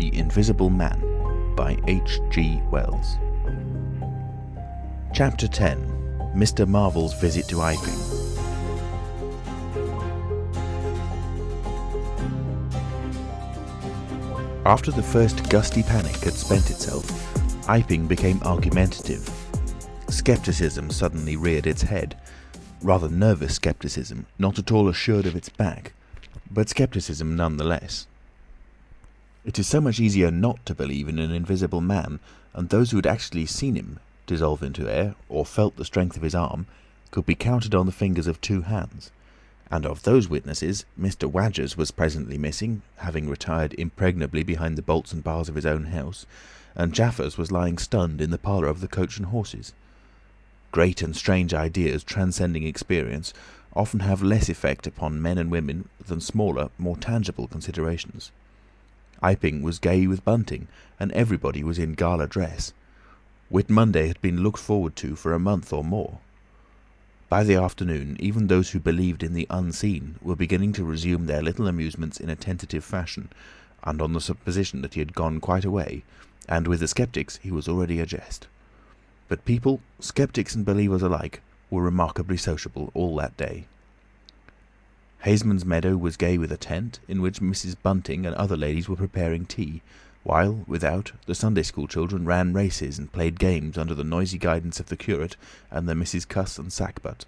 The Invisible Man by H.G. Wells. Chapter 10. Mr. Marvel's Visit to Iping. After the first gusty panic had spent itself, Iping became argumentative. Scepticism suddenly reared its head. Rather nervous scepticism, not at all assured of its back, but scepticism nonetheless. It is so much easier not to believe in an invisible man, and those who had actually seen him dissolve into air, or felt the strength of his arm, could be counted on the fingers of two hands. And of those witnesses, Mr. Wadgers was presently missing, having retired impregnably behind the bolts and bars of his own house, and Jaffers was lying stunned in the parlour of the Coach and Horses. Great and strange ideas transcending experience often have less effect upon men and women than smaller, more tangible considerations. Iping was gay with bunting, and everybody was in gala dress. Whit Monday had been looked forward to for a month or more. By the afternoon, even those who believed in the unseen were beginning to resume their little amusements in a tentative fashion, and on the supposition that he had gone quite away, and with the sceptics he was already a jest. But people, sceptics and believers alike, were remarkably sociable all that day. Haysman's Meadow was gay with a tent, in which Mrs. Bunting and other ladies were preparing tea, while, without, the Sunday school children ran races and played games under the noisy guidance of the curate and the Misses Cuss and Sackbut.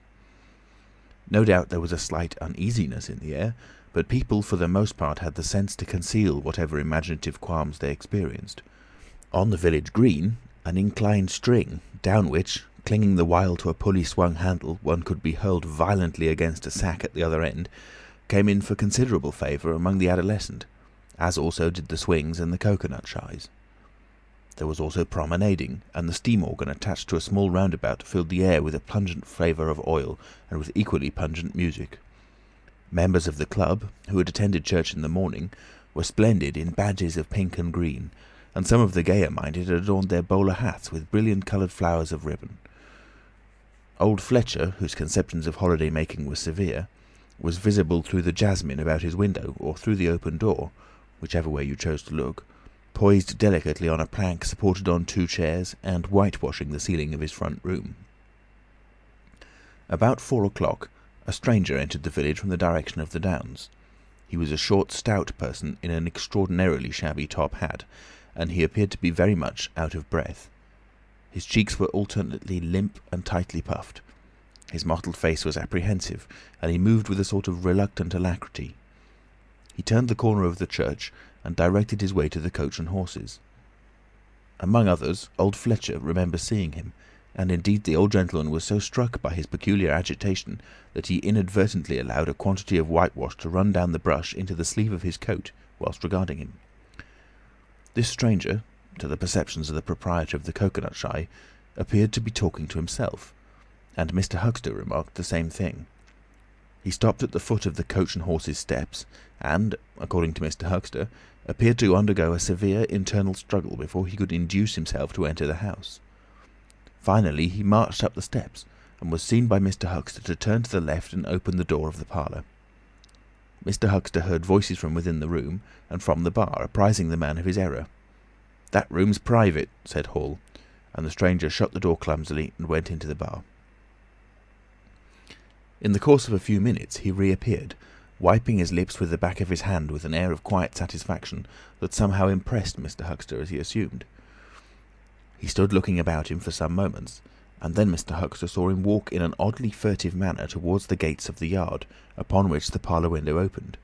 No doubt there was a slight uneasiness in the air, but people for the most part had the sense to conceal whatever imaginative qualms they experienced. On the village green, an inclined string, down which, clinging the while to a pulley-swung handle, one could be hurled violently against a sack at the other end, came in for considerable favour among the adolescent, as also did the swings and the cocoanut shies. There was also promenading, and the steam organ attached to a small roundabout filled the air with a pungent flavour of oil and with equally pungent music. Members of the club, who had attended church in the morning, were splendid in badges of pink and green, and some of the gayer-minded had adorned their bowler hats with brilliant-coloured flowers of ribbon. Old Fletcher, whose conceptions of holiday-making were severe, was visible through the jasmine about his window, or through the open door, whichever way you chose to look, poised delicately on a plank supported on two chairs, and whitewashing the ceiling of his front room. About 4 o'clock, a stranger entered the village from the direction of the Downs. He was a short, stout person in an extraordinarily shabby top hat, and he appeared to be very much out of breath. His cheeks were alternately limp and tightly puffed. His mottled face was apprehensive, and he moved with a sort of reluctant alacrity. He turned the corner of the church and directed his way to the Coach and Horses. Among others, old Fletcher remembers seeing him, and indeed the old gentleman was so struck by his peculiar agitation that he inadvertently allowed a quantity of whitewash to run down the brush into the sleeve of his coat whilst regarding him. This stranger, to the perceptions of the proprietor of the cocoanut shy, appeared to be talking to himself, and Mr. Huxter remarked the same thing. He stopped at the foot of the Coach and Horses steps, and, according to Mr. Huxter, appeared to undergo a severe internal struggle before he could induce himself to enter the house. Finally he marched up the steps, and was seen by Mr. Huxter to turn to the left and open the door of the parlour. Mr. Huxter heard voices from within the room, and from the bar, apprising the man of his error. "That room's private," said Hall, and the stranger shut the door clumsily and went into the bar. In the course of a few minutes he reappeared, wiping his lips with the back of his hand with an air of quiet satisfaction that somehow impressed Mr. Huxter as he assumed. He stood looking about him for some moments, and then Mr. Huxter saw him walk in an oddly furtive manner towards the gates of the yard, upon which the parlour window opened.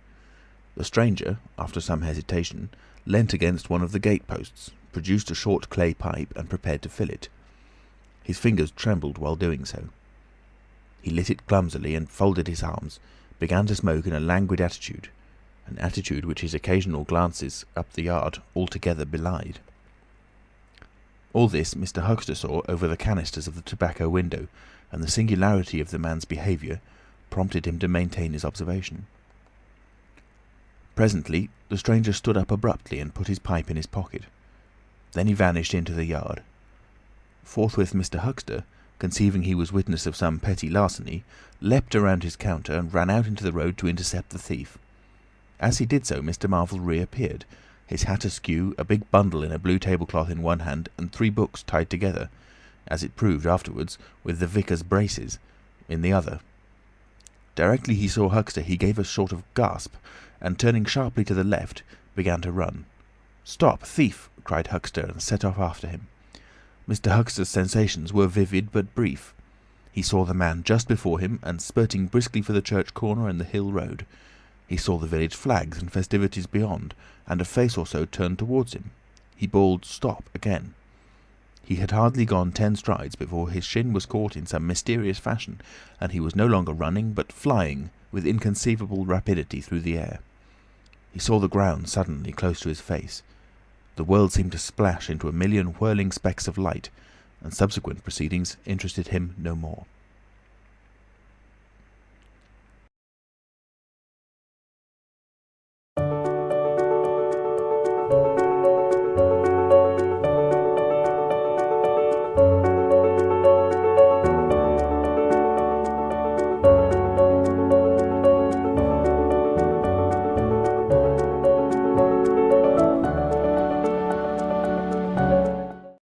The stranger, after some hesitation, leant against one of the gate-posts, produced a short clay pipe, and prepared to fill it. His fingers trembled while doing so. He lit it clumsily and folded his arms, began to smoke in a languid attitude, an attitude which his occasional glances up the yard altogether belied. All this Mr. Huxter saw over the canisters of the tobacco window, and the singularity of the man's behaviour prompted him to maintain his observation. Presently the stranger stood up abruptly and put his pipe in his pocket. Then he vanished into the yard. Forthwith Mr. Huxter, conceiving he was witness of some petty larceny, leapt around his counter and ran out into the road to intercept the thief. As he did so, Mr. Marvel reappeared, his hat askew, a big bundle in a blue tablecloth in one hand, and 3 books tied together, as it proved afterwards, with the vicar's braces, in the other. Directly he saw Huxter he gave a sort of gasp, and turning sharply to the left, began to run. "Stop, thief!" cried Huxter, and set off after him. Mr. Huxter's sensations were vivid but brief. He saw the man just before him, and spurting briskly for the church corner and the hill road. He saw the village flags and festivities beyond, and a face or so turned towards him. He bawled "Stop!" again. He had hardly gone 10 strides before his shin was caught in some mysterious fashion, and he was no longer running, but flying with inconceivable rapidity through the air. He saw the ground suddenly close to his face. The world seemed to splash into a million whirling specks of light, and subsequent proceedings interested him no more.